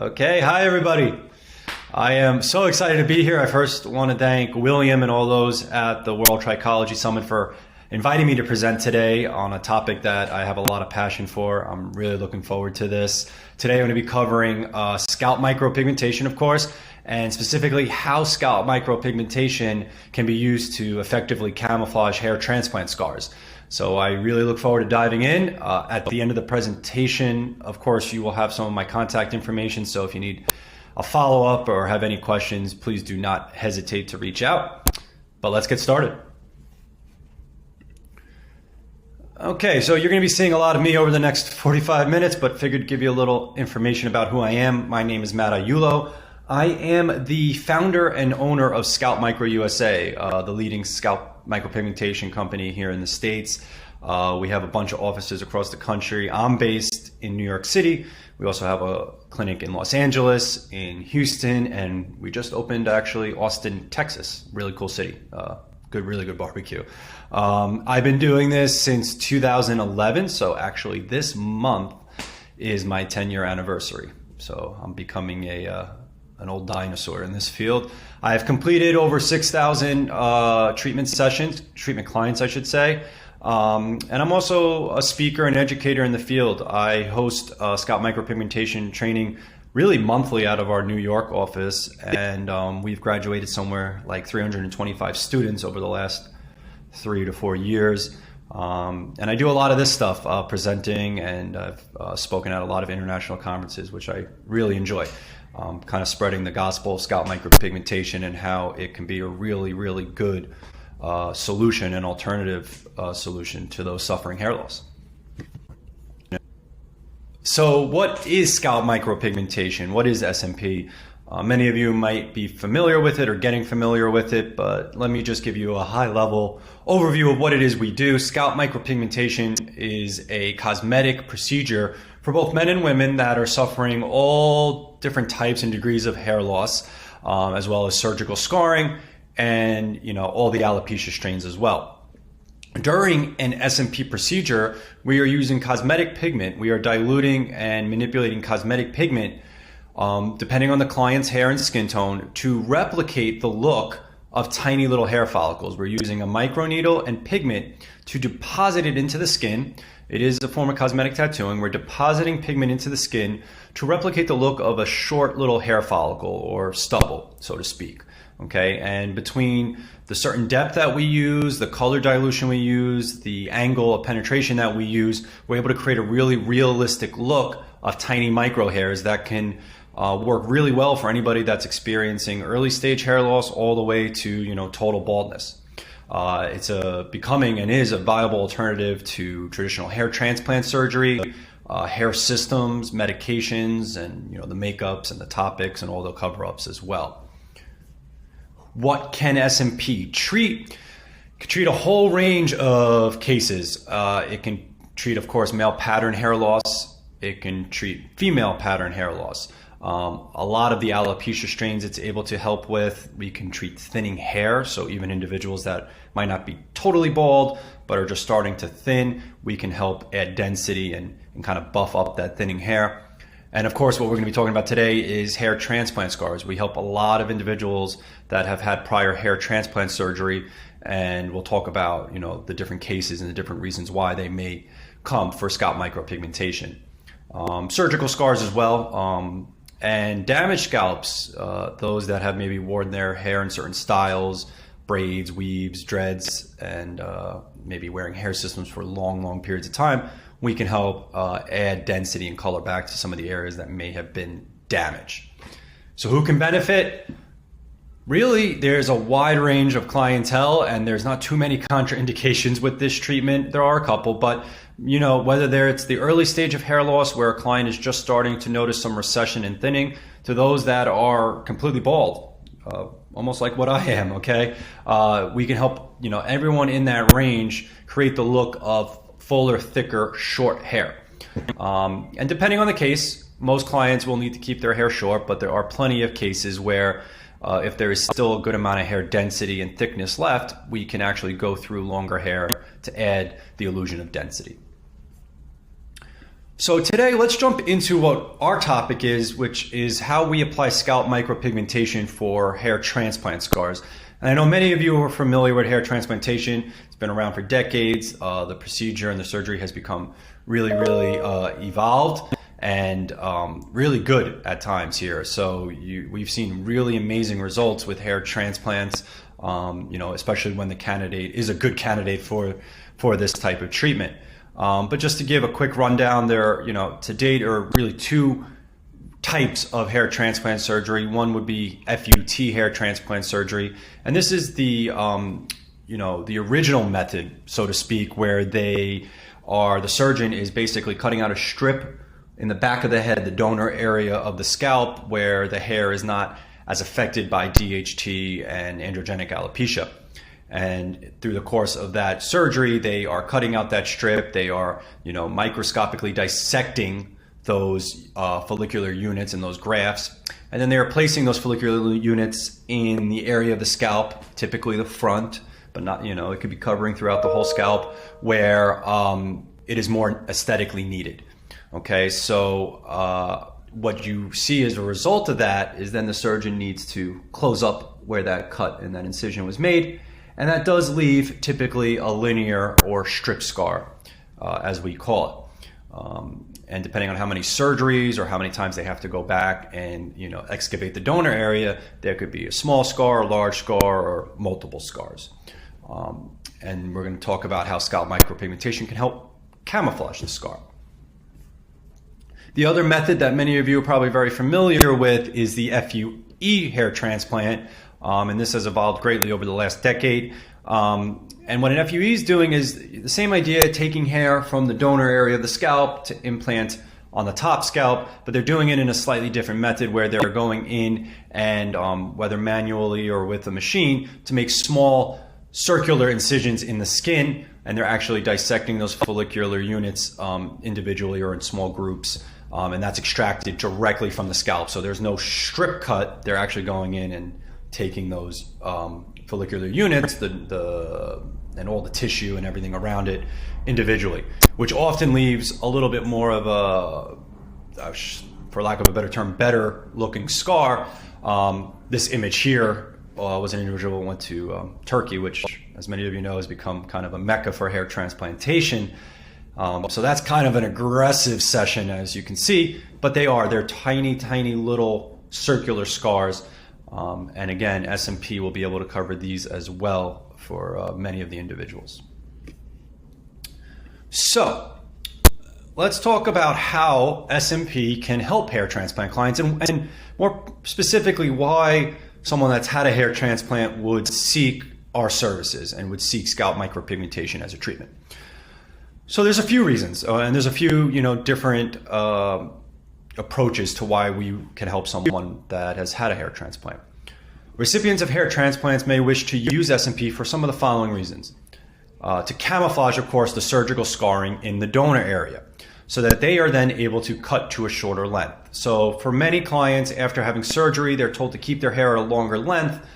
Okay, hi everybody. I am so excited to be here. I first want to thank William and all those at the World Trichology Summit for inviting me to present today on a topic that I have a lot of passion for. I'm really looking forward to this. Today I'm going to be covering scalp micropigmentation, of course, and specifically how scalp micropigmentation can be used to effectively camouflage hair transplant scars. So I really look forward to diving in. At the end of the presentation, of course, you will have some of my contact information. So if you need a follow-up or have any questions, please do not hesitate to reach out. But let's get started. Okay, so you're going to be seeing a lot of me over the next 45 minutes, but figured to give you a little information about who I am. My name is Matt Aiulo. I am the founder and owner of Scalp Micro USA, the leading scalp micropigmentation company here in the States. We have a bunch of offices across the country. I'm based in New York City. We also have a clinic in Los Angeles, in Houston, and we just opened actually Austin, Texas. Really cool city. Really good barbecue. I've been doing this since 2011, so actually this month is my 10-year anniversary. So I'm becoming an old dinosaur in this field. I've completed over 6,000 treatment clients, I should say. And I'm also a speaker and educator in the field. I host scalp micropigmentation training really monthly out of our New York office. And we've graduated somewhere like 325 students over the last 3 to 4 years. And I do a lot of this stuff, presenting, and I've spoken at a lot of international conferences, which I really enjoy. Kind of spreading the gospel of scalp micropigmentation and how it can be a really, really good solution, an alternative solution to those suffering hair loss. So what is scalp micropigmentation? What is SMP? Many of you might be familiar with it or getting familiar with it, but let me just give you a high-level overview of what it is we do. Scalp micropigmentation is a cosmetic procedure for both men and women that are suffering all different types and degrees of hair loss, as well as surgical scarring and all the alopecia strains as well. During an SMP procedure, we are using cosmetic pigment. We are diluting and manipulating cosmetic pigment depending on the client's hair and skin tone to replicate the look of tiny little hair follicles. We're using a microneedle and pigment to deposit it into the skin. It is a form of cosmetic tattooing. We're depositing pigment into the skin to replicate the look of a short little hair follicle or stubble, so to speak. Okay, and between the certain depth that we use, the color dilution we use, the angle of penetration that we use, we're able to create a really realistic look of tiny micro hairs that can work really well for anybody that's experiencing early stage hair loss all the way to total baldness. It's becoming and is a viable alternative to traditional hair transplant surgery, hair systems, medications, and the makeups and the topics and all the cover-ups as well. What can SMP treat? It can treat a whole range of cases. It can treat, of course, male pattern hair loss. It can treat female pattern hair loss. A lot of the alopecia strains it's able to help with. We can treat thinning hair, so even individuals that might not be totally bald but are just starting to thin, we can help add density and kind of buff up that thinning hair. And of course, what we're going to be talking about today is hair transplant scars. We help a lot of individuals that have had prior hair transplant surgery, and we'll talk about the different cases and the different reasons why they may come for scalp micropigmentation. Surgical scars as well. And damaged scalps, those that have maybe worn their hair in certain styles, braids, weaves, dreads, and maybe wearing hair systems for long periods of time, we can help add density and color back to some of the areas that may have been damaged. So who can benefit? Really, there's a wide range of clientele, and there's not too many contraindications with this treatment. There are a couple, but whether it's the early stage of hair loss where a client is just starting to notice some recession and thinning, to those that are completely bald, almost like what I am, okay? We can help everyone in that range create the look of fuller, thicker, short hair. And depending on the case, most clients will need to keep their hair short, but there are plenty of cases where if there is still a good amount of hair density and thickness left, we can actually go through longer hair to add the illusion of density. So today, let's jump into what our topic is, which is how we apply scalp micropigmentation for hair transplant scars. And I know many of you are familiar with hair transplantation. It's been around for decades. The procedure and the surgery has become really evolved and really good at times here. So we've seen really amazing results with hair transplants, especially when the candidate is a good candidate for this type of treatment. But just to give a quick rundown, there, to date are really two types of hair transplant surgery. One would be FUT hair transplant surgery, and this is the the original method, so to speak, where the surgeon is basically cutting out a strip in the back of the head, the donor area of the scalp, where the hair is not as affected by DHT and androgenic alopecia. And through the course of that surgery, they are cutting out that strip. They are, microscopically dissecting those follicular units and those grafts. And then they are placing those follicular units in the area of the scalp, typically the front, but not, it could be covering throughout the whole scalp, where it is more aesthetically needed. Okay, so what you see as a result of that is then the surgeon needs to close up where that cut and that incision was made. And that does leave typically a linear or strip scar, as we call it. And depending on how many surgeries or how many times they have to go back and excavate the donor area, there could be a small scar, a large scar, or multiple scars. And we're going to talk about how scalp micropigmentation can help camouflage the scar. The other method that many of you are probably very familiar with is the FUE hair transplant. And this has evolved greatly over the last decade. And what an FUE is doing is the same idea, taking hair from the donor area of the scalp to implant on the top scalp, but they're doing it in a slightly different method where they're going in and whether manually or with a machine to make small circular incisions in the skin, and they're actually dissecting those follicular units individually or in small groups. And that's extracted directly from the scalp. So there's no strip cut. They're actually going in and taking those follicular units, and all the tissue and everything around it individually, which often leaves a little bit more of a, for lack of a better term, better looking scar. This image here was an individual who went to Turkey, which, as many of you know, has become kind of a mecca for hair transplantation. So that's kind of an aggressive session, as you can see, but they're tiny little circular scars. And again, SMP will be able to cover these as well for many of the individuals. So let's talk about how SMP can help hair transplant clients, and more specifically, why someone that's had a hair transplant would seek our services and would seek scalp micropigmentation as a treatment. So there's a few reasons, and there's a few different approaches to why we can help someone that has had a hair transplant. Recipients of hair transplants may wish to use SMP for some of the following reasons. To camouflage, of course, the surgical scarring in the donor area, so that they are then able to cut to a shorter length. So for many clients, after having surgery, they're told to keep their hair at a longer length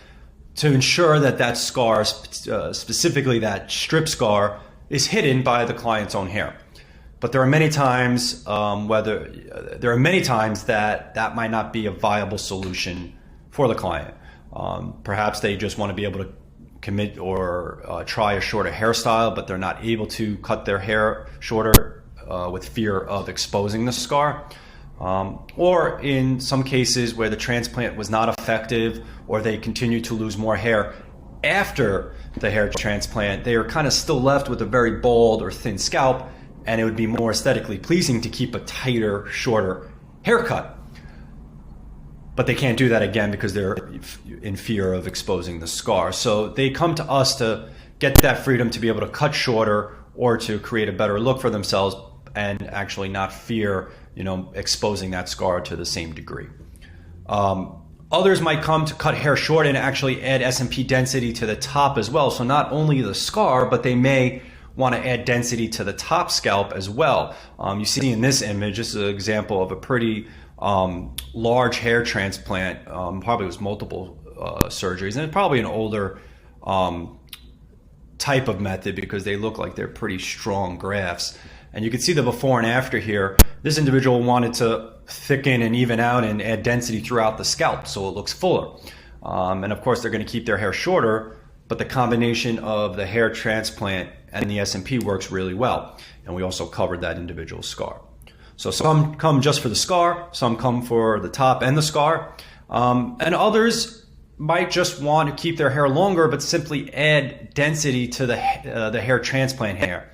to ensure that that scar, specifically that strip scar, is hidden by the client's own hair. But there are many times that might not be a viable solution for the client. Perhaps they just want to be able to commit or try a shorter hairstyle, but they're not able to cut their hair shorter with fear of exposing the scar. Or in some cases where the transplant was not effective, or they continue to lose more hair after the hair transplant, they are kind of still left with a very bald or thin scalp, and it would be more aesthetically pleasing to keep a tighter, shorter haircut. But they can't do that again because they're in fear of exposing the scar. So they come to us to get that freedom to be able to cut shorter or to create a better look for themselves and actually not fear, exposing that scar to the same degree. Others might come to cut hair short and actually add SMP density to the top as well. So not only the scar, but they may want to add density to the top scalp as well. You see in this image, this is an example of a pretty large hair transplant. Probably was multiple surgeries, and probably an older type of method because they look like they're pretty strong grafts. And you can see the before and after here. This individual wanted to thicken and even out and add density throughout the scalp so it looks fuller. And of course, they're going to keep their hair shorter, but the combination of the hair transplant and the SMP works really well. And we also covered that individual scar. So some come just for the scar, some come for the top and the scar, and others might just want to keep their hair longer but simply add density to the hair transplant hair.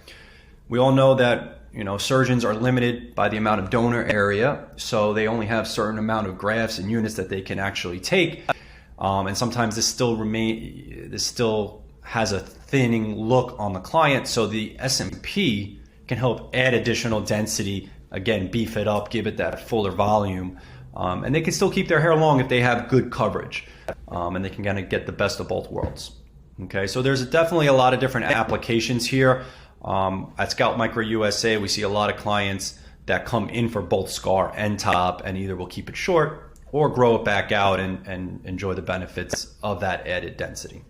We all know that surgeons are limited by the amount of donor area, so they only have a certain amount of grafts and units that they can actually take, and sometimes this still has a thinning look on the client. So the SMP can help add additional density, again, beef it up, give it that fuller volume, and they can still keep their hair long if they have good coverage, and they can kind of get the best of both worlds. Okay, so there's definitely a lot of different applications here. At Scalp Micro USA, we see a lot of clients that come in for both scar and top, and either will keep it short or grow it back out and enjoy the benefits of that added density.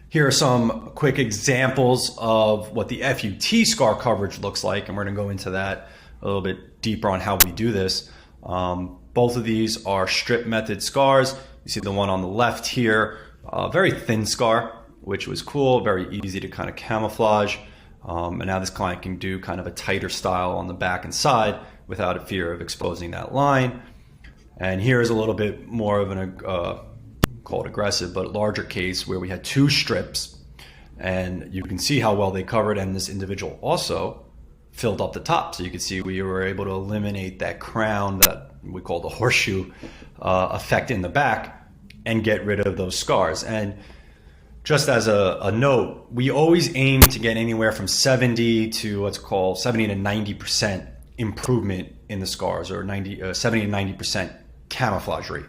Here are some quick examples of what the FUT scar coverage looks like, and we're going to go into that a little bit deeper on how we do this. Both of these are strip method scars. You see the one on the left here, very thin scar, which was cool, very easy to kind of camouflage. And now this client can do kind of a tighter style on the back and side without a fear of exposing that line. And here is a little bit more of an called aggressive, but larger case where we had two strips, and you can see how well they covered, and this individual also filled up the top. So you can see we were able to eliminate that crown that we call the horseshoe effect in the back and get rid of those scars. And just as a note, we always aim to get anywhere from 70 to 90% improvement in the scars, or 70 to 90% camouflage rate.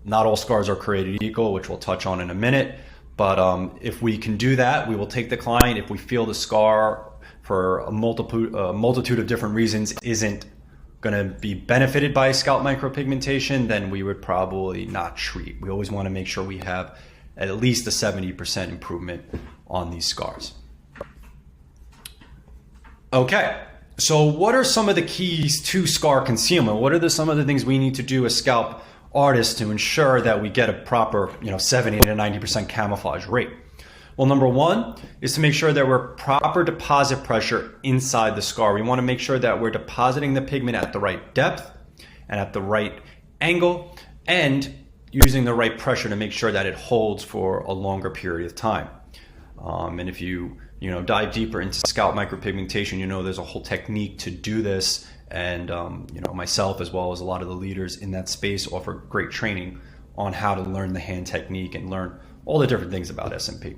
Not all scars are created equal, which we'll touch on in a minute. But if we can do that, we will take the client. If we feel the scar for a multitude of different reasons isn't going to be benefited by scalp micropigmentation, then we would probably not treat. We always want to make sure we have at least a 70% improvement on these scars. Okay, so what are some of the keys to scar concealment? What are some of the things we need to do as scalp artists to ensure that we get a proper 70 to 90% camouflage rate? Well, number one is to make sure that we're proper deposit pressure inside the scar. We want to make sure that we're depositing the pigment at the right depth and at the right angle, and using the right pressure to make sure that it holds for a longer period of time. And if you dive deeper into scalp micropigmentation, there's a whole technique to do this. And myself, as well as a lot of the leaders in that space, offer great training on how to learn the hand technique and learn all the different things about SMP.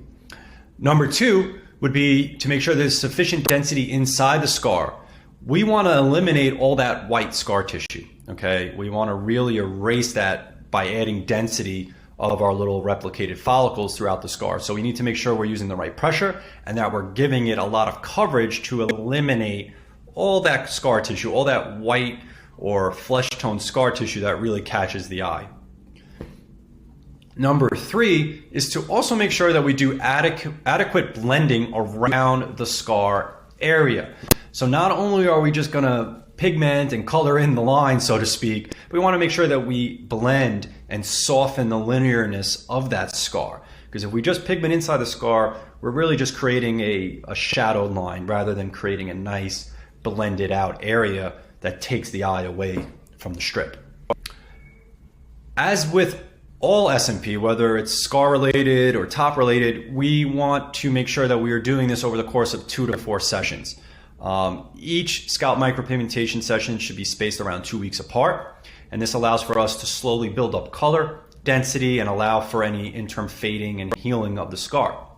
Number two would be to make sure there's sufficient density inside the scar. We want to eliminate all that white scar tissue. Okay, we want to really erase that by adding density of our little replicated follicles throughout the scar. So we need to make sure we're using the right pressure and that we're giving it a lot of coverage to eliminate all that scar tissue, all that white or flesh tone scar tissue that really catches the eye. Number three is to also make sure that we do adequate blending around the scar area. So not only are we just going to pigment and color in the line, so to speak, but we want to make sure that we blend and soften the linearness of that scar. Because if we just pigment inside the scar, we're really just creating a shadow line rather than creating a nice blended out area that takes the eye away from the strip. As with all SMP, whether it's scar related or top related, we want to make sure that we are doing this over the course of 2 to 4 sessions. Each scalp micropigmentation session should be spaced around 2 weeks apart, and this allows for us to slowly build up color, density, and allow for any interim fading and healing of the scar.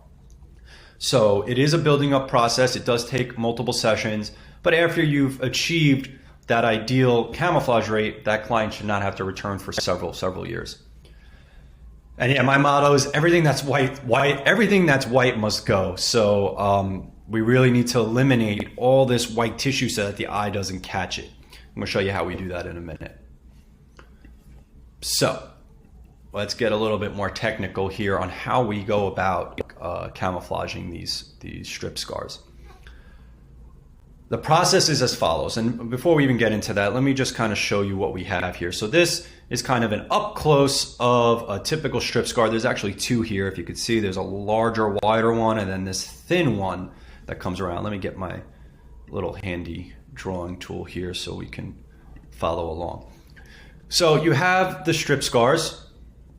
So it is a building up process. It does take multiple sessions, but after you've achieved that ideal camouflage rate, that client should not have to return for several years. And yeah, my motto is everything that's white, everything that's white must go. So we really need to eliminate all this white tissue so that the eye doesn't catch it. I'm gonna show you how we do that in a minute. So let's get a little bit more technical here on how we go about camouflaging these strip scars. The process is as follows. And before we even get into that, let me just kind of show you what we have here. So this is kind of an up close of a typical strip scar. There's actually two here. If you could see, there's a larger, wider one, and then this thin one that comes around. Let me get my little handy drawing tool here so we can follow along. So you have the strip scars,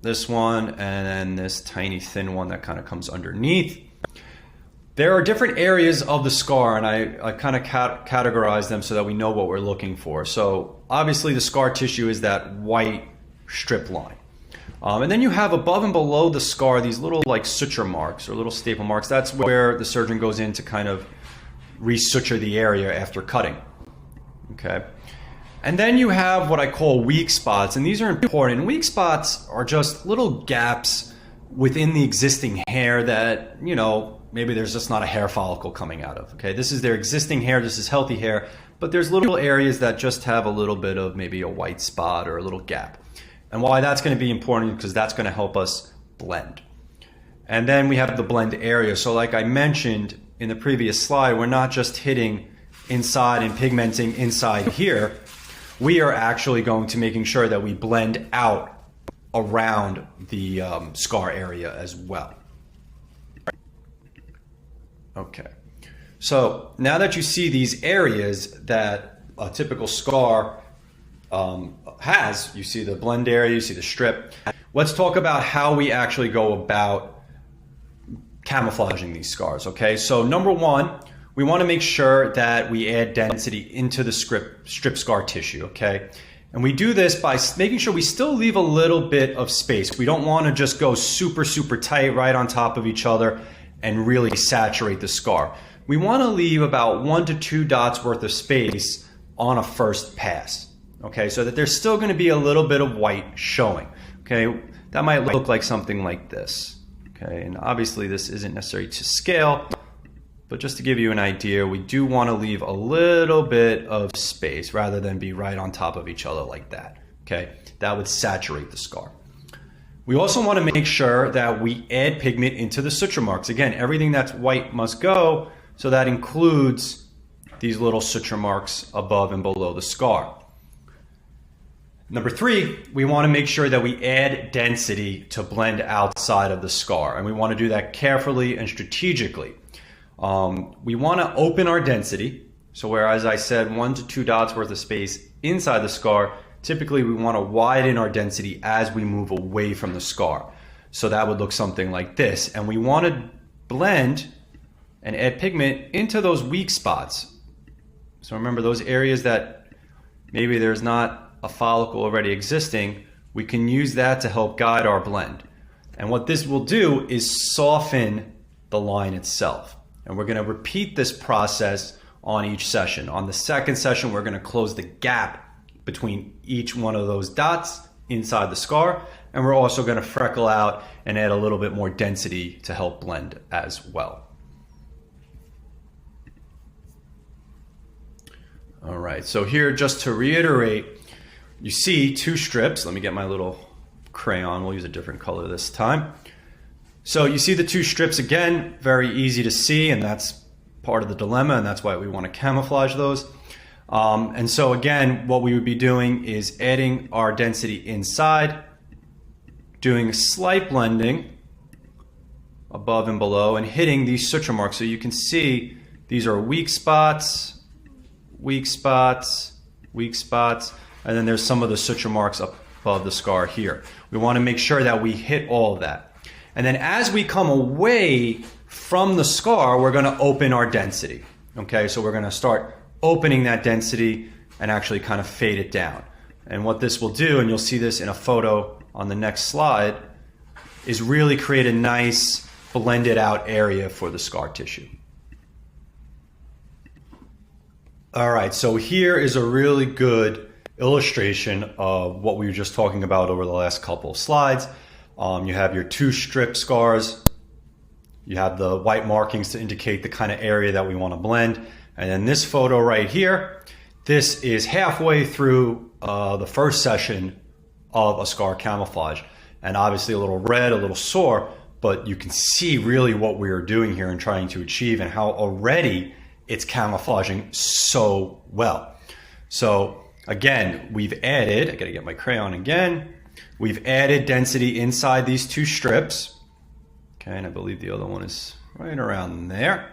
this one, and then this tiny thin one that kind of comes underneath. There are different areas of the scar, and I kind of categorize them so that we know what we're looking for. So obviously the scar tissue is that white strip line. And then you have above and below the scar these little like suture marks or little staple marks. That's where the surgeon goes in to kind of resuture the area after cutting. Okay. And then you have what I call weak spots, and these are important. Weak spots are just little gaps within the existing hair that, you know, maybe there's just not a hair follicle coming out of. Okay, this is their existing hair, this is healthy hair, but there's little areas that just have a little bit of maybe a white spot or a little gap. And why that's going to be important, because that's going to help us blend. And then we have the blend area. So like I mentioned in the previous slide, we're not just hitting inside and pigmenting inside here. We are actually going to making sure that we blend out around the scar area as well. Okay, so now that you see these areas that a typical scar has, you see the blend area, you see the strip. Let's talk about how we actually go about camouflaging these scars, okay? So number one, we want to make sure that we add density into the strip scar tissue, okay? And we do this by making sure we still leave a little bit of space. We don't want to just go super, super tight right on top of each other and really saturate the scar. We want to leave about 1 to 2 dots worth of space on a first pass, okay? So that there's still going to be a little bit of white showing, okay? That might look like something like this, okay? And obviously this isn't necessary to scale, but just to give you an idea, we do want to leave a little bit of space rather than be right on top of each other like that, okay? That would saturate the scar. We also want to make sure that we add pigment into the suture marks. Again, everything that's white must go, so that includes these little suture marks above and below the scar. Number three, we want to make sure that we add density to blend outside of the scar, and we want to do that carefully and strategically. We want to open our density, so whereas I said 1 to 2 dots worth of space inside the scar, typically we want to widen our density as we move away from the scar. So that would look something like this. And we want to blend and add pigment into those weak spots. So remember, those areas that maybe there's not a follicle already existing, we can use that to help guide our blend. And what this will do is soften the line itself. And we're going to repeat this process on each session. On the second session, we're going to close the gap between each one of those dots inside the scar, and we're also going to freckle out and add a little bit more density to help blend as well. All right, so here, just to reiterate, you see 2 strips. Let me get my little crayon. We'll use a different color this time. So you see the 2 strips again, very easy to see, and that's part of the dilemma, and that's why we want to camouflage those. And so again, what we would be doing is adding our density inside, doing slight blending above and below, and hitting these suture marks. So you can see these are weak spots, weak spots, weak spots, and then there's some of the suture marks up above the scar here. We want to make sure that we hit all of that. And then as we come away from the scar, we're going to open our density. Okay, so we're going to start opening that density and actually kind of fade it down. And what this will do, and you'll see this in a photo on the next slide, is really create a nice blended out area for the scar tissue. All right, so here is a really good illustration of what we were just talking about over the last couple of slides. You have your 2 strip scars. You have the white markings to indicate the kind of area that we want to blend. And then this photo right here, this is halfway through the first session of a scar camouflage. And obviously a little red, a little sore, but you can see really what we are doing here and trying to achieve, and how already it's camouflaging so well. So again, we've added, I gotta get my crayon again, we've added density inside these two strips. Okay, and I believe the other one is right around there.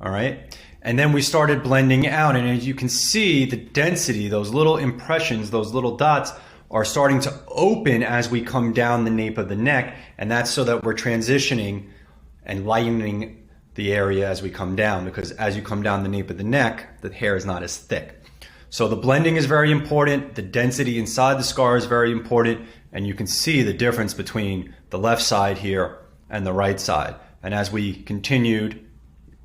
All right, and then we started blending out, and as you can see, the density, those little impressions, those little dots are starting to open as we come down the nape of the neck, and that's so that we're transitioning and lightening the area as we come down, because as you come down the nape of the neck, the hair is not as thick. So the blending is very important, the density inside the scar is very important, and you can see the difference between the left side here and the right side. And as we continued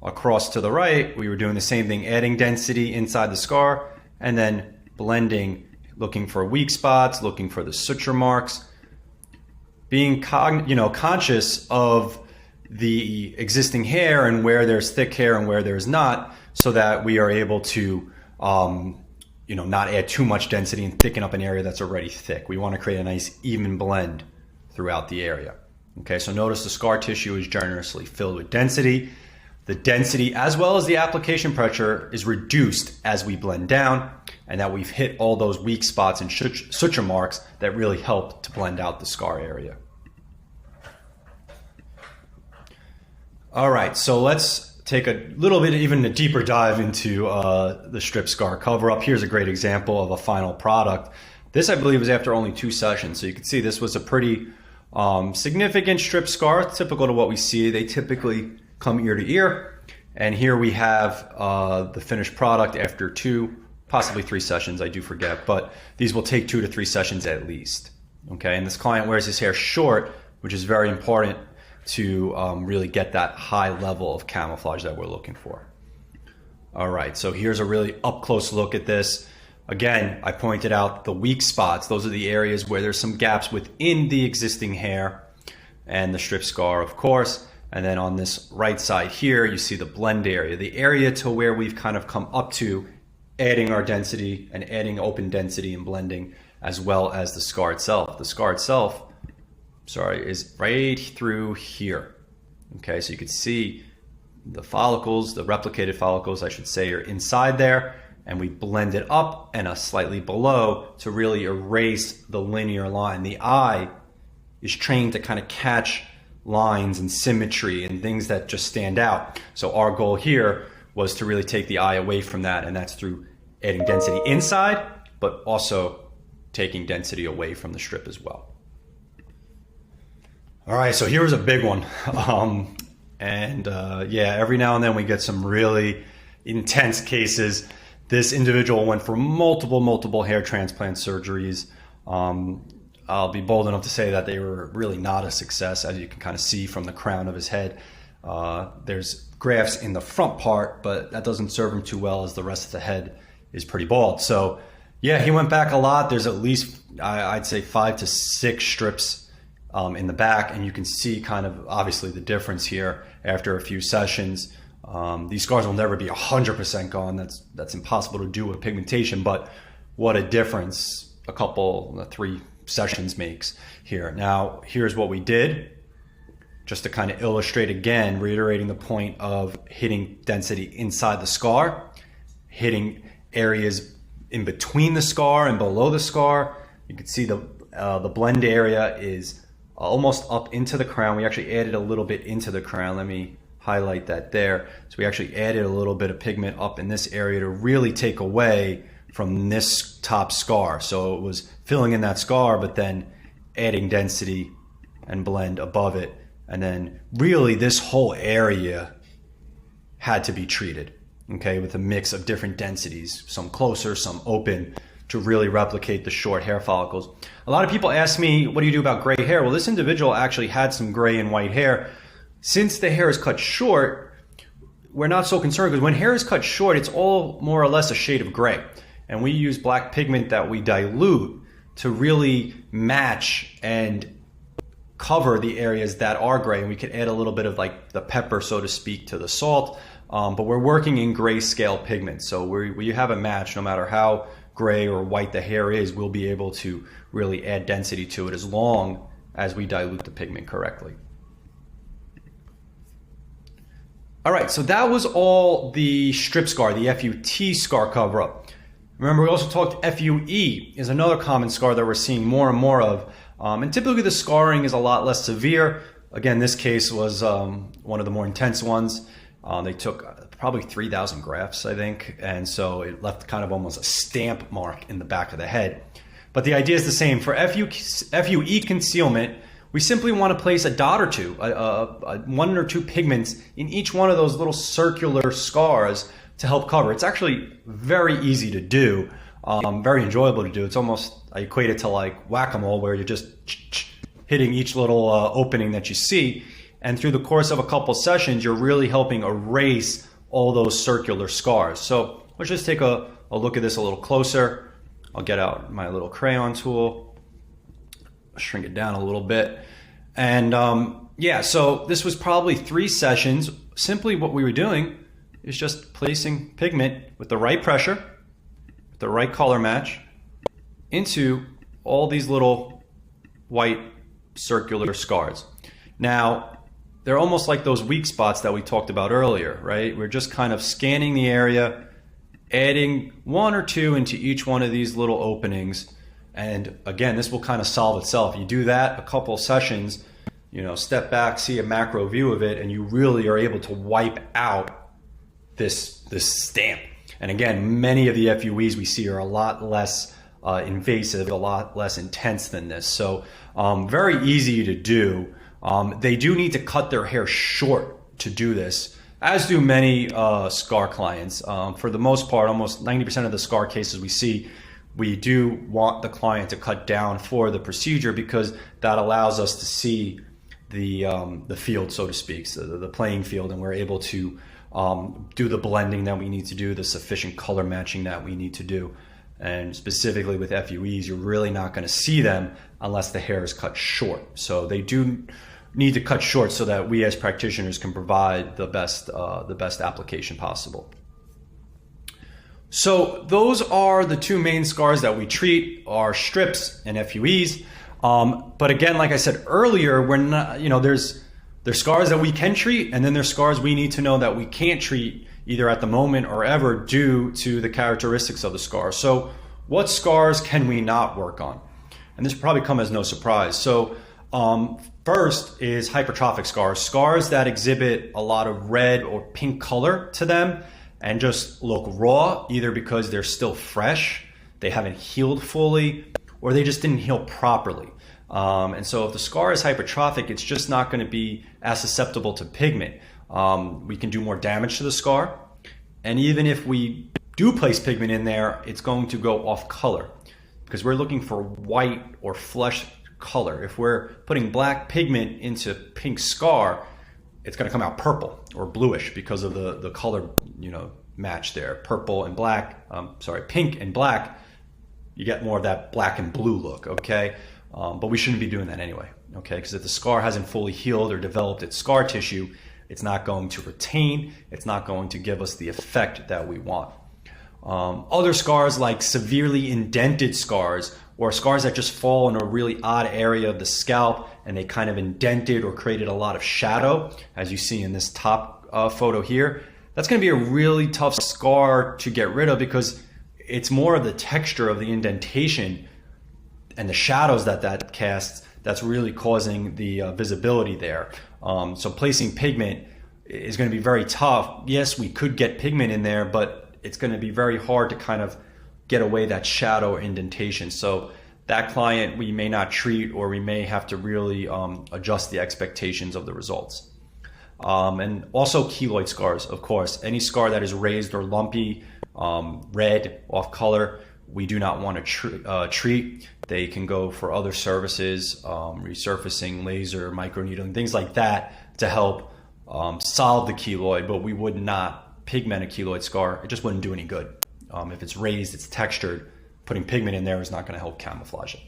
across to the right, we were doing the same thing, adding density inside the scar and then blending, looking for weak spots, looking for the suture marks, being conscious of the existing hair and where there's thick hair and where there's not, so that we are able to not add too much density and thicken up an area that's already thick. We want to create a nice even blend throughout the area. Okay, so notice the scar tissue is generously filled with density. The density as well as the application pressure is reduced as we blend down, and that we've hit all those weak spots and suture marks that really help to blend out the scar area. All right, so let's take a little bit, even a deeper dive into the strip scar cover up. Here's a great example of a final product. This, I believe, was after only 2 sessions. So you can see this was a pretty significant strip scar, typical to what we see. They typically come ear to ear. And here we have the finished product after 2, possibly 3 sessions, I do forget, but these will take 2 to 3 sessions at least. Okay, and this client wears his hair short, which is very important to really get that high level of camouflage that we're looking for. All right, so here's a really up close look at this. Again, I pointed out the weak spots. Those are the areas where there's some gaps within the existing hair and the strip scar, of course. And then on this right side here, you see the blend area, the area to where we've kind of come up to adding our density and adding open density and blending, as well as the scar itself. The scar itself, is right through here. Okay, so you can see the follicles, the replicated follicles, I should say, are inside there, and we blend it up and slightly below to really erase the linear line. The eye is trained to kind of catch lines and symmetry and things that just stand out. So our goal here was to really take the eye away from that, and that's through adding density inside, but also taking density away from the strip as well. All right, so here's a big one. Every now and then we get some really intense cases. This individual went for multiple hair transplant surgeries. I'll be bold enough to say that they were really not a success, as you can kind of see from the crown of his head. There's grafts in the front part, but that doesn't serve him too well, as the rest of the head is pretty bald. So yeah, he went back a lot. There's at least, I'd say, 5 to 6 strips in the back, and you can see kind of obviously the difference here after a few sessions. These scars will never be 100% gone. That's impossible to do with pigmentation, but what a difference a couple, 3 sessions makes here. Now, here's what we did, just to kind of illustrate again, reiterating the point of hitting density inside the scar, hitting areas in between the scar and below the scar. You can see the blend area is almost up into the crown. We actually added a little bit into the crown. Let me highlight that there. So we actually added a little bit of pigment up in this area to really take away from this top scar. So it was filling in that scar, but then adding density and blend above it. And then really this whole area had to be treated, okay, with a mix of different densities, some closer, some open, to really replicate the short hair follicles. A lot of people ask me, what do you do about gray hair? Well, this individual actually had some gray and white hair. Since the hair is cut short, we're not so concerned, because when hair is cut short, it's all more or less a shade of gray. And we use black pigment that we dilute to really match and cover the areas that are gray. And we could add a little bit of like the pepper, so to speak, to the salt. But we're working in grayscale pigment. So we have a match. No matter how gray or white the hair is, we'll be able to really add density to it as long as we dilute the pigment correctly. All right, so that was all the strip scar, the FUT scar cover up. Remember, we also talked FUE is another common scar that we're seeing more and more of. And typically the scarring is a lot less severe. Again, this case was one of the more intense ones. They took probably 3,000 grafts, I think. And so it left kind of almost a stamp mark in the back of the head. But the idea is the same. For FUE concealment, we simply want to place a dot or two, one or two pigments in each one of those little circular scars to help cover. It's actually very easy to do, very enjoyable to do. It's almost, I equate it to like whack-a-mole, where you're just hitting each little opening that you see. And through the course of a couple sessions, you're really helping erase all those circular scars. So let's just take a look at this a little closer. I'll get out my little crayon tool, shrink it down a little bit. And yeah, so this was probably 3 sessions. Simply what we were doing is just placing pigment with the right pressure, with the right color match, into all these little white circular scars. Now, they're almost like those weak spots that we talked about earlier, right? We're just kind of scanning the area, adding 1 or 2 into each one of these little openings. And again, this will kind of solve itself. You do that a couple sessions, step back, see a macro view of it, and you really are able to wipe out this stamp. And again, many of the FUEs we see are a lot less invasive, a lot less intense than this. So very easy to do. They do need to cut their hair short to do this, as do many scar clients. For the most part, almost 90% of the scar cases we see, we do want the client to cut down for the procedure, because that allows us to see the field, so to speak, so the playing field, and we're able to do the blending that we need to do, the sufficient color matching that we need to do. And specifically with FUEs, you're really not going to see them unless the hair is cut short. So they do need to cut short so that we as practitioners can provide the best application possible. So those are the 2 main scars that we treat, are strips and FUEs. But again, like I said earlier, we're not, there's scars that we can treat, and then there's scars we need to know that we can't treat either at the moment or ever due to the characteristics of the scar. So what scars can we not work on? And this will probably come as no surprise. So first is hypertrophic scars, scars that exhibit a lot of red or pink color to them and just look raw, either because they're still fresh, they haven't healed fully, or they just didn't heal properly. And so if the scar is hypertrophic, it's just not going to be as susceptible to pigment. We can do more damage to the scar. And even if we do place pigment in there, it's going to go off color, because we're looking for white or flesh color. If we're putting black pigment into pink scar, it's going to come out purple or bluish because of the color, match there. Purple and black, pink and black, you get more of that black and blue look, okay? But we shouldn't be doing that anyway, okay? Because if the scar hasn't fully healed or developed its scar tissue, it's not going to retain, it's not going to give us the effect that we want. Other scars, like severely indented scars, or scars that just fall in a really odd area of the scalp and they kind of indented or created a lot of shadow, as you see in this top photo here, that's going to be a really tough scar to get rid of, because it's more of the texture of the indentation and the shadows that casts that's really causing the visibility there. So placing pigment is going to be very tough. Yes, we could get pigment in there, but it's going to be very hard to kind of get away that shadow or indentation. So that client we may not treat, or we may have to really adjust the expectations of the results. And also keloid scars, of course. Any scar that is raised or lumpy, red, off color, we do not want to treat. They can go for other services, resurfacing, laser, microneedling, things like that to help solve the keloid, but we would not pigment a keloid scar. It just wouldn't do any good. If it's raised, it's textured, putting pigment in there is not going to help camouflage it.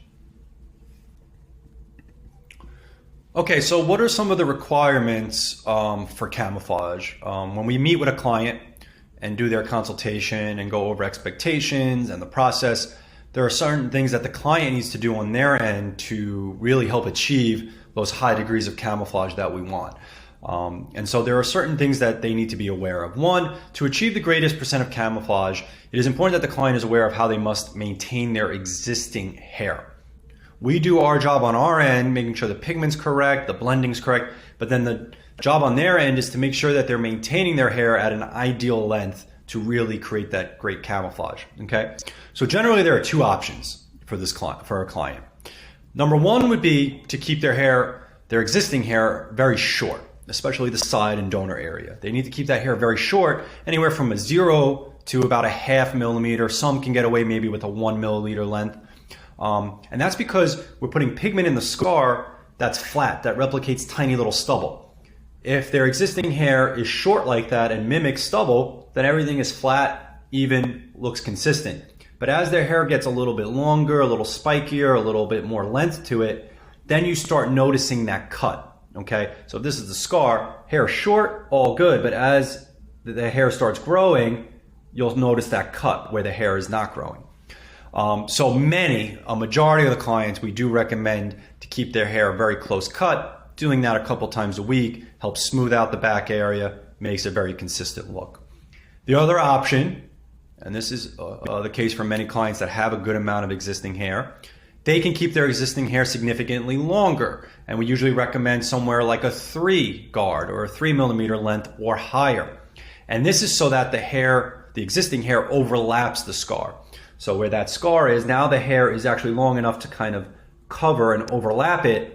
Okay, so what are some of the requirements for camouflage? When we meet with a client and do their consultation and go over expectations and the process, there are certain things that the client needs to do on their end to really help achieve those high degrees of camouflage that we want. And so there are certain things that they need to be aware of. One, to achieve the greatest percent of camouflage, it is important that the client is aware of how they must maintain their existing hair. We do our job on our end, making sure the pigment's correct, the blending's correct, but then the job on their end is to make sure that they're maintaining their hair at an ideal length to really create that great camouflage, okay? So generally there are two options for this client, for a client. Number one would be to keep their hair, their existing hair, very short, especially the side and donor area. They need to keep that hair very short, anywhere from a 0 to about a ½ millimeter. Some can get away maybe with a 1 milliliter length. And that's because we're putting pigment in the scar that's flat, that replicates tiny little stubble. If their existing hair is short like that and mimics stubble, then everything is flat, even, looks consistent. But as their hair gets a little bit longer, a little spikier, a little bit more length to it, then you start noticing that cut. Okay, so if this is the scar, hair short, all good, but as the hair starts growing, you'll notice that cut where the hair is not growing. So a majority of the clients, we do recommend to keep their hair very close cut. Doing that a couple times a week helps smooth out the back area, makes a very consistent look. The other option, and this is the case for many clients that have a good amount of existing hair, they can keep their existing hair significantly longer. And we usually recommend somewhere like a 3 guard or a 3 millimeter length or higher. And this is so that the existing hair overlaps the scar. So where that scar is, now the hair is actually long enough to kind of cover and overlap it,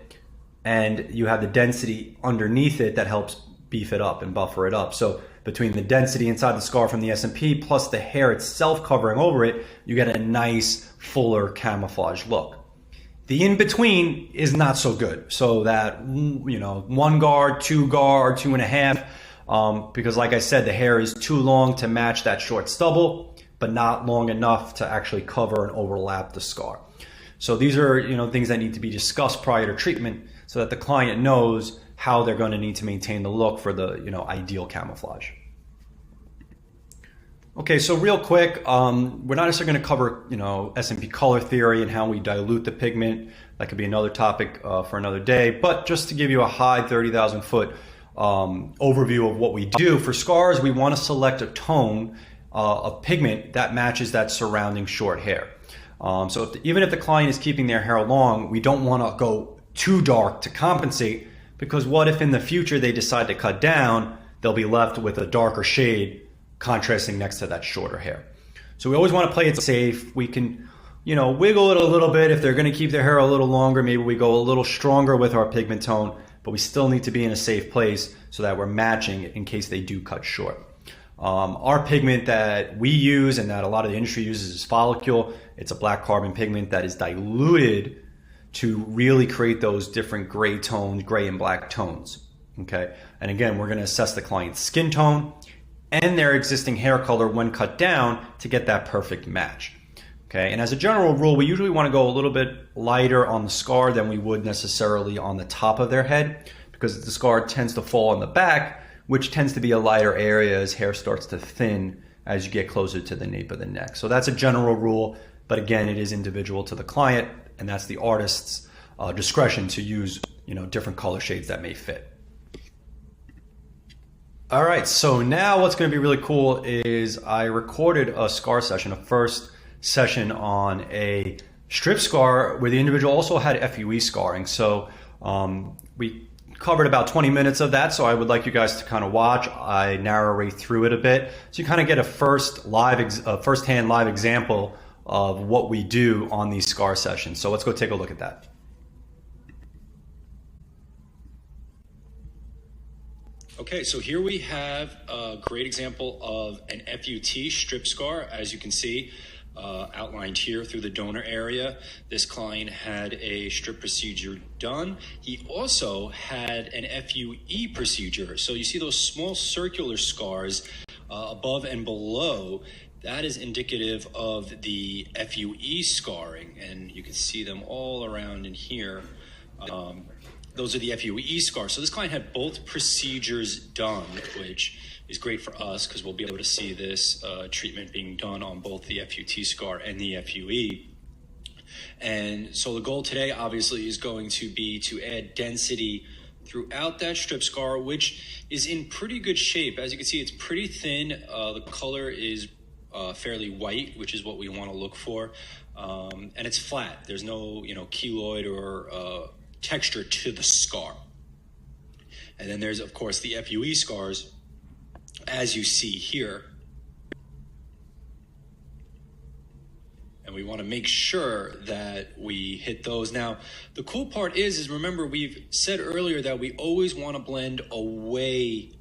and you have the density underneath it that helps beef it up and buffer it up. So between the density inside the scar from the SMP plus the hair itself covering over it, you get a nice, fuller camouflage look. The in-between is not so good. So that, 1 guard, 2 guard, 2.5, because like I said, the hair is too long to match that short stubble, but not long enough to actually cover and overlap the scar. So these are, things that need to be discussed prior to treatment so that the client knows how they're going to need to maintain the look for the, ideal camouflage. Okay, so real quick, we're not necessarily going to cover, SMP color theory and how we dilute the pigment. That could be another topic for another day. But just to give you a high 30,000 foot overview of what we do for scars, we want to select a tone of pigment that matches that surrounding short hair. So even if the client is keeping their hair long, we don't want to go too dark to compensate, because what if in the future they decide to cut down, they'll be left with a darker shade contrasting next to that shorter hair. So we always want to play it safe. We can, wiggle it a little bit. If they're going to keep their hair a little longer, maybe we go a little stronger with our pigment tone, but we still need to be in a safe place so that we're matching in case they do cut short. Our pigment that we use and that a lot of the industry uses is follicule. It's a black carbon pigment that is diluted to really create those different gray tones, gray and black tones. Okay. And again, we're going to assess the client's skin tone and their existing hair color when cut down to get that perfect match. Okay. And as a general rule, we usually want to go a little bit lighter on the scar than we would necessarily on the top of their head, because the scar tends to fall on the back, which tends to be a lighter area as hair starts to thin as you get closer to the nape of the neck. So that's a general rule, but again, it is individual to the client, and that's the artist's discretion to use, different color shades that may fit. All right, so now what's going to be really cool is I recorded a scar session, a first session on a strip scar where the individual also had FUE scarring. So we covered about 20 minutes of that, so I would like you guys to kind of watch. I narrate through it a bit, so you kind of get a first-hand live example of what we do on these scar sessions. So let's go take a look at that. Okay, so here we have a great example of an FUT strip scar, as you can see, outlined here through the donor area. This client had a strip procedure done. He also had an FUE procedure. So you see those small circular scars above and below. That is indicative of the FUE scarring, and you can see them all around in here. Those are the FUE scars. So this client had both procedures done, which is great for us because we'll be able to see this treatment being done on both the FUT scar and the FUE. And so the goal today obviously is going to be to add density throughout that strip scar, which is in pretty good shape. As you can see, it's pretty thin. The color is fairly white, which is what we want to look for. And it's flat. There's no, keloid or texture to the scar. And then there's, of course, the FUE scars, as you see here. And we want to make sure that we hit those. Now, the cool part is remember, we've said earlier that we always want to blend away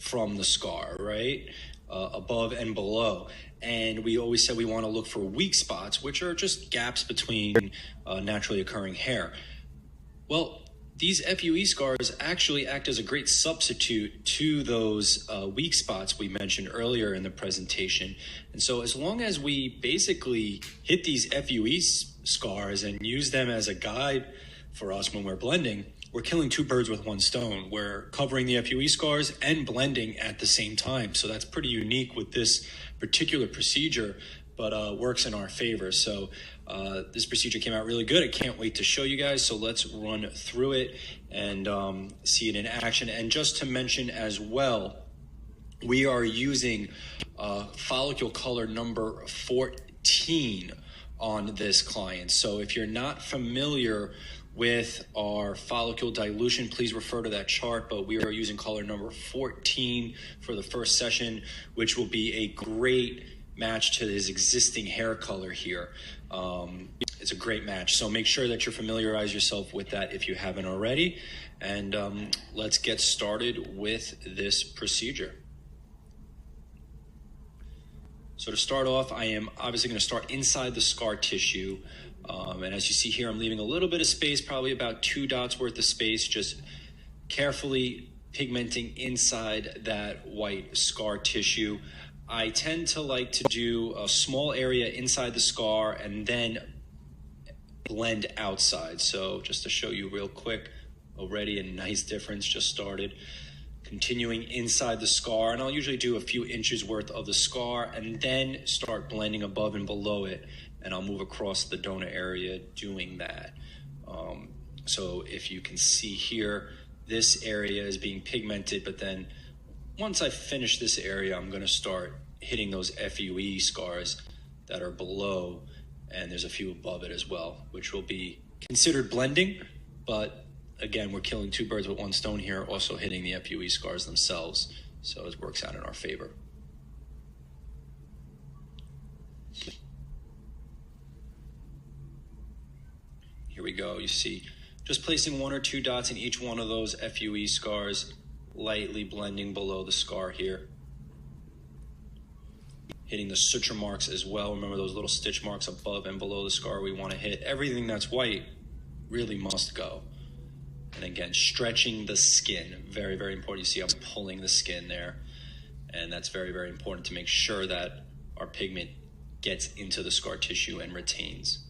from the scar, right? Above and below. And we always said we want to look for weak spots, which are just gaps between naturally occurring hair. Well, these FUE scars actually act as a great substitute to those weak spots we mentioned earlier in the presentation. And so as long as we basically hit these FUE scars and use them as a guide for us when we're blending, we're killing two birds with one stone. We're covering the FUE scars and blending at the same time. So that's pretty unique with this particular procedure, but works in our favor. So this procedure came out really good. I can't wait to show you guys. So let's run through it and see it in action. And just to mention as well, we are using follicle color number 14 on this client. So if you're not familiar with our follicle dilution, please refer to that chart, but we are using color number 14 for the first session, which will be a great match to his existing hair color here. It's a great match. So make sure that you familiarize yourself with that if you haven't already. And let's get started with this procedure. So to start off, I am obviously going to start inside the scar tissue. And as you see here, I'm leaving a little bit of space, probably about 2 dots worth of space, just carefully pigmenting inside that white scar tissue. I tend to like to do a small area inside the scar and then blend outside. So just to show you real quick, already a nice difference just started. Continuing inside the scar, and I'll usually do a few inches worth of the scar and then start blending above and below it, and I'll move across the donor area doing that. So if you can see here, this area is being pigmented, but then once I finish this area, I'm going to start hitting those FUE scars that are below, and there's a few above it as well, which will be considered blending, but again, we're killing two birds with one stone here, also hitting the FUE scars themselves, so it works out in our favor. Here we go. You see, just placing 1 or 2 dots in each one of those FUE scars, lightly blending below the scar here. Hitting the suture marks as well. Remember those little stitch marks above and below the scar we want to hit. Everything that's white really must go. And again, stretching the skin, very, very important. You see I'm pulling the skin there. And that's very, very important to make sure that our pigment gets into the scar tissue and retains.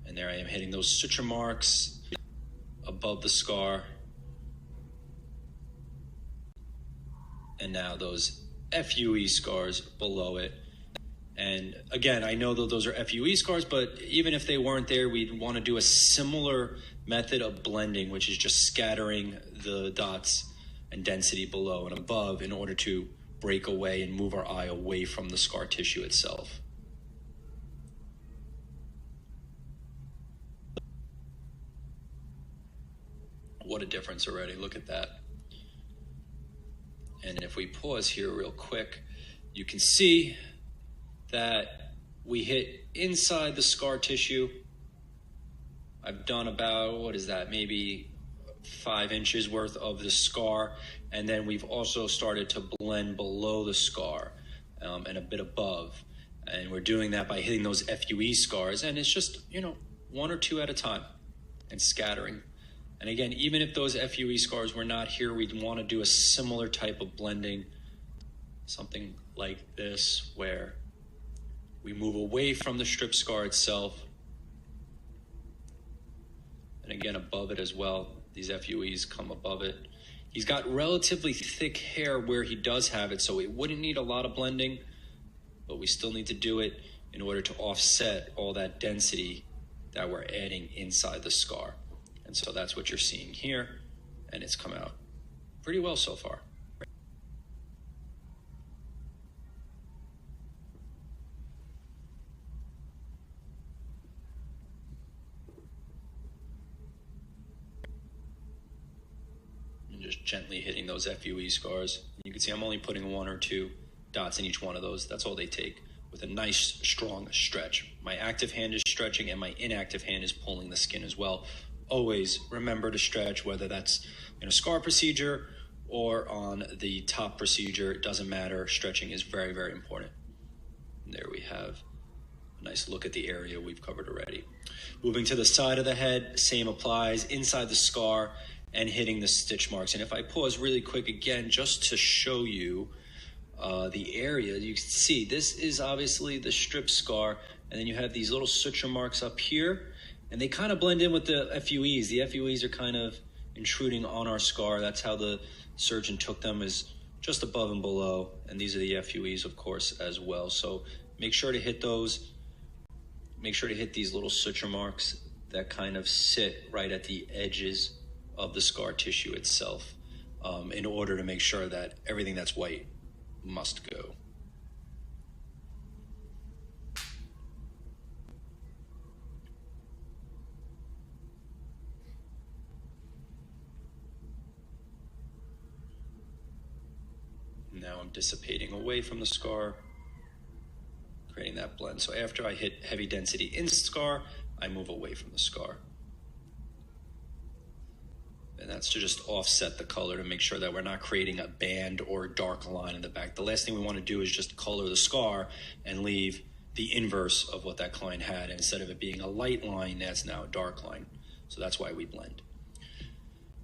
And there I am hitting those suture marks above the scar. And now those FUE scars below it. And again, I know that those are FUE scars, but even if they weren't there, we'd want to do a similar method of blending, which is just scattering the dots and density below and above in order to break away and move our eye away from the scar tissue itself. What a difference already. Look at that. And if we pause here real quick, you can see that we hit inside the scar tissue. I've done about, what is that, maybe 5 inches worth of the scar. And then we've also started to blend below the scar and a bit above. And we're doing that by hitting those FUE scars. And it's just, 1 or 2 at a time and scattering. And again, even if those FUE scars were not here, we'd want to do a similar type of blending, something like this, where we move away from the strip scar itself. And again, above it as well. These FUEs come above it. He's got relatively thick hair where he does have it, so it wouldn't need a lot of blending, but we still need to do it in order to offset all that density that we're adding inside the scar. And so that's what you're seeing here. and it's come out pretty well so far. And just gently hitting those FUE scars. You can see I'm only putting 1 or 2 dots in each one of those. That's all they take, with a nice strong stretch. My active hand is stretching and my inactive hand is pulling the skin as well. Always remember to stretch, whether that's in a scar procedure or on the top procedure. It doesn't matter. Stretching is very, very important. And there we have a nice look at the area we've covered already. Moving to the side of the head, same applies, inside the scar and hitting the stitch marks. And if I pause really quick again, just to show you the area, you can see this is obviously the strip scar, and then you have these little suture marks up here, and they kind of blend in with the FUEs. The FUEs are kind of intruding on our scar. That's how the surgeon took them, is just above and below, and these are the FUEs, of course, as well. So make sure to hit those. Make sure to hit these little suture marks that kind of sit right at the edges of the scar tissue itself, in order to make sure that everything that's white must go. Now I'm dissipating away from the scar, creating that blend. So after I hit heavy density in scar, I move away from the scar. And that's to just offset the color to make sure that we're not creating a band or a dark line in the back. The last thing we want to do is just color the scar and leave the inverse of what that client had. Instead of it being a light line, that's now a dark line. So that's why we blend.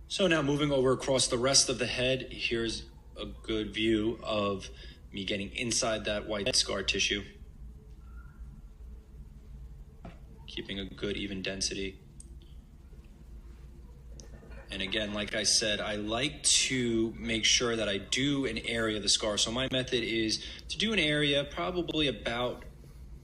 So now moving over across the rest of the head, here's a good view of me getting inside that white scar tissue, keeping a good even density. And again, like I said, I like to make sure that I do an area of the scar. So my method is to do an area probably about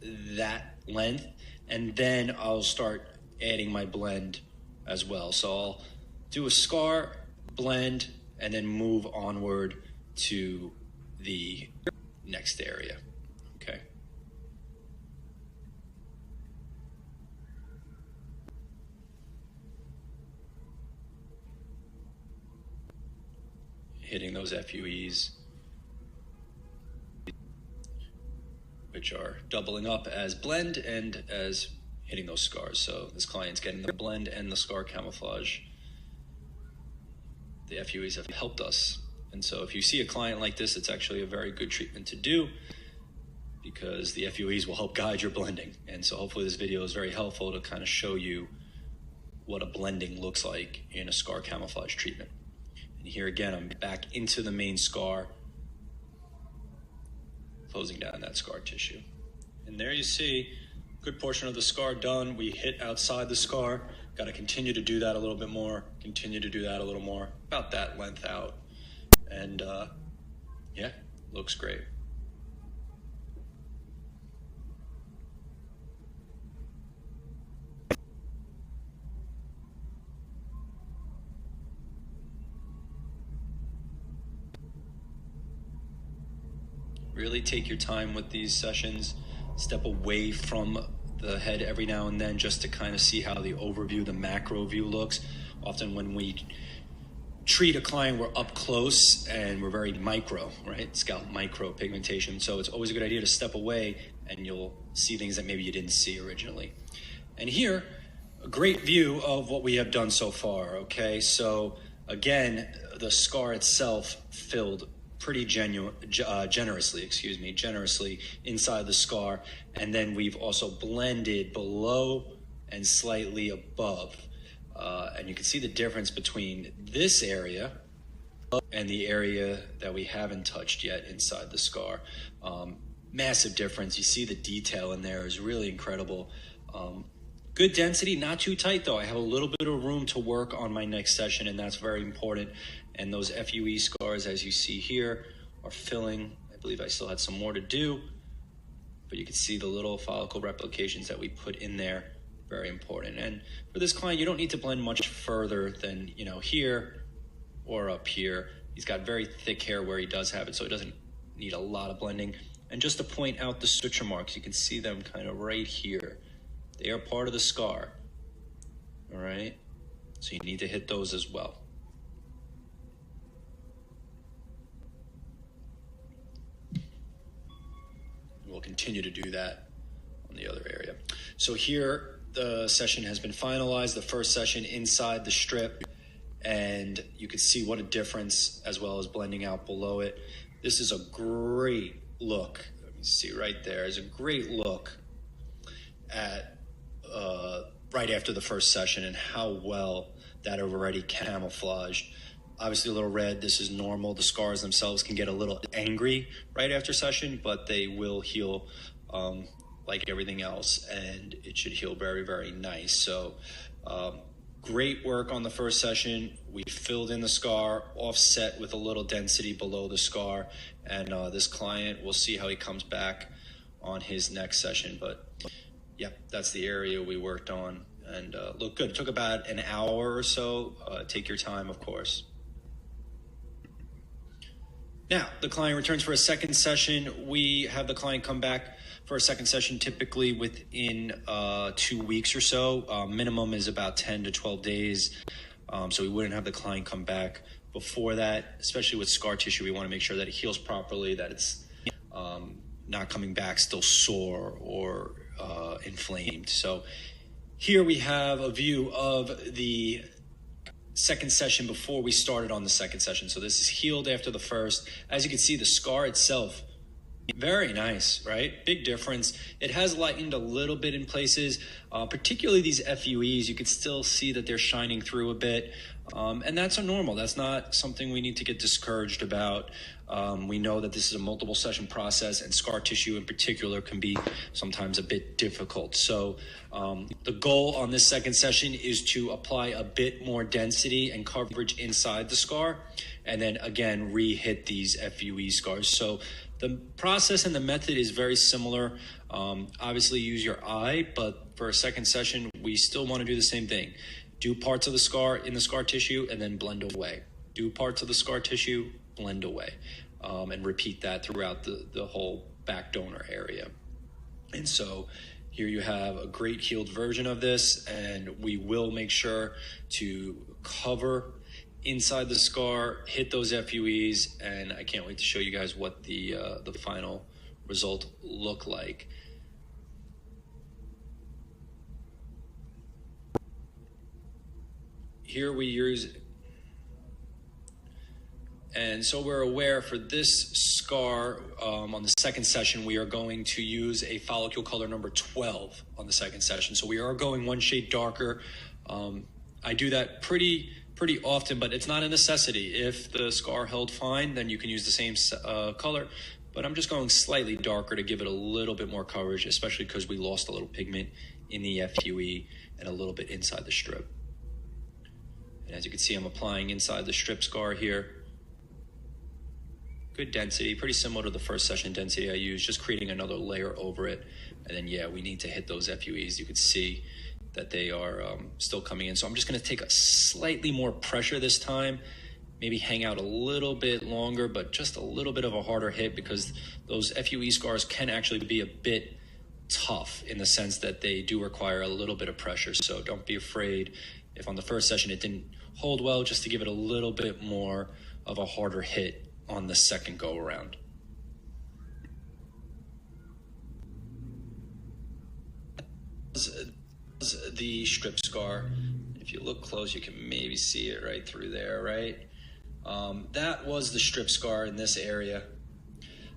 that length, and then I'll start adding my blend as well. So I'll do a scar, blend, and then move onward to the next area, okay? Hitting those FUEs, which are doubling up as blend and as hitting those scars. So this client's getting the blend and the scar camouflage. The FUEs have helped us. And so if you see a client like this, it's actually a very good treatment to do, because the FUEs will help guide your blending. And so hopefully this video is very helpful to kind of show you what a blending looks like in a scar camouflage treatment. And here again, I'm back into the main scar, closing down that scar tissue. And there you see a good portion of the scar done. We hit outside the scar. Got to continue to do that a little bit more, continue to do that a little more, about that length out. And yeah, looks great. Really take your time with these sessions. Step away from the head every now and then just to kind of see how the overview, the macro view looks. Often when we treat a client, we're up close and we're very micro, right? Scalp micro pigmentation. So it's always a good idea to step away and you'll see things that maybe you didn't see originally. And here, a great view of what we have done so far, okay? So again, the scar itself filled pretty generously inside the scar, and then we've also blended below and slightly above, and you can see the difference between this area and the area that we haven't touched yet inside the scar. Massive difference. You see the detail in there is really incredible. Good density, not too tight though. I have a little bit of room to work on my next session, and that's very important. And those FUE scars, as you see here, are filling. I believe I still had some more to do, but you can see the little follicle replications that we put in there, very important. And for this client, you don't need to blend much further than, here, or up here. He's got very thick hair where he does have it, so it doesn't need a lot of blending. And just to point out the suture marks, you can see them kind of right here. They are part of the scar, all right? So you need to hit those as well. We'll continue to do that on the other area. So here, the session has been finalized, the first session inside the strip, and you can see what a difference as well as blending out below it. This is a great look. Let me see right there. Is a great look at right after the first session and how well that already camouflaged. Obviously a little red, this is normal. The scars themselves can get a little angry right after session, but they will heal like everything else, and it should heal very, very nice. So great work on the first session. We filled in the scar, offset with a little density below the scar, and this client, we'll see how he comes back on his next session. But yeah, that's the area we worked on, and looked good. It took about an hour or so. Take your time, of course. Now, the client returns for a second session. We have the client come back for a second session typically within 2 weeks or so. Minimum is about 10 to 12 days. So we wouldn't have the client come back before that, especially with scar tissue. We want to make sure that it heals properly, that it's not coming back still sore or inflamed. So here we have a view of the second session before we started on the second session. So this is healed after the first. As you can see, the scar itself, very nice, right? Big difference. It has lightened a little bit in places, particularly these FUEs. You can still see that they're shining through a bit. And that's a normal. That's not something we need to get discouraged about. We know that this is a multiple session process, and scar tissue in particular can be sometimes a bit difficult. So the goal on this second session is to apply a bit more density and coverage inside the scar, and then again re-hit these FUE scars. So the process and the method is very similar. Obviously use your eye, but for a second session, we still want to do the same thing. Do parts of the scar in the scar tissue and then blend away. Do parts of the scar tissue, blend away. And repeat that throughout the whole back donor area. And so here you have a great healed version of this, and we will make sure to cover inside the scar, hit those FUEs, and I can't wait to show you guys what the final result look like. Here we use, and so we're aware for this scar on the second session, we are going to use a follicle color number 12 on the second session. So we are going one shade darker. I do that pretty often, but it's not a necessity. If the scar held fine, then you can use the same color, but I'm just going slightly darker to give it a little bit more coverage, especially because we lost a little pigment in the FUE and a little bit inside the strip. And as you can see, I'm applying inside the strip scar here. Good density, pretty similar to the first session density I used, just creating another layer over it. And then, yeah, we need to hit those FUEs. You can see that they are still coming in. So I'm just gonna take a slightly more pressure this time, maybe hang out a little bit longer, but just a little bit of a harder hit, because those FUE scars can actually be a bit tough in the sense that they do require a little bit of pressure. So don't be afraid if on the first session it didn't hold well, just to give it a little bit more of a harder hit on the second go around. The strip scar, if you look close, you can maybe see it right through there, right? That was the strip scar in this area.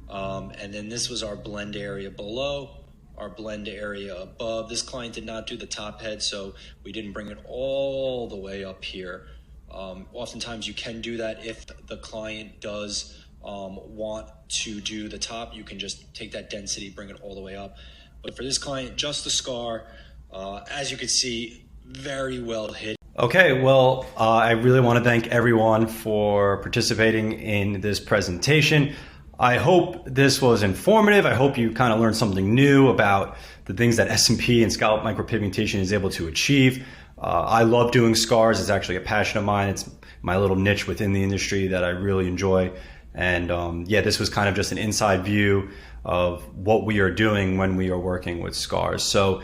And then this was our blend area below, our blend area above. This client did not do the top head, so we didn't bring it all the way up here. Oftentimes you can do that if the client does want to do the top. You can just take that density, bring it all the way up. But for this client, just the scar, as you can see, very well hit. Okay, well, I really want to thank everyone for participating in this presentation. I hope this was informative. I hope you kind of learned something new about the things that SMP and scalp micropigmentation is able to achieve. I love doing scars. It's actually a passion of mine. It's my little niche within the industry that I really enjoy. And yeah, this was kind of just an inside view of what we are doing when we are working with scars. So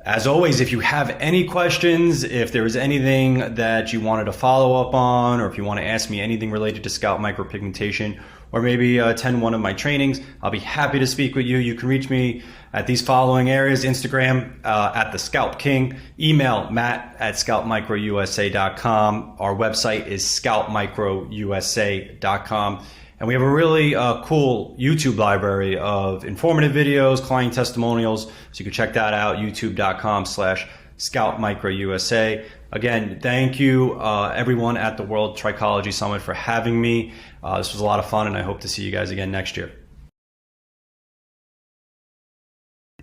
as always, if you have any questions, if there was anything that you wanted to follow up on, or if you want to ask me anything related to scalp micropigmentation, or maybe attend one of my trainings, I'll be happy to speak with you. You can reach me at these following areas: Instagram at the Scalp King, email matt@scalpmicrousa.com. Our website is scalpmicrousa.com. And we have a really cool YouTube library of informative videos, client testimonials. So you can check that out, youtube.com/scalpmicrousa. Again, thank you everyone at the World Trichology Summit for having me. This was a lot of fun, and I hope to see you guys again next year.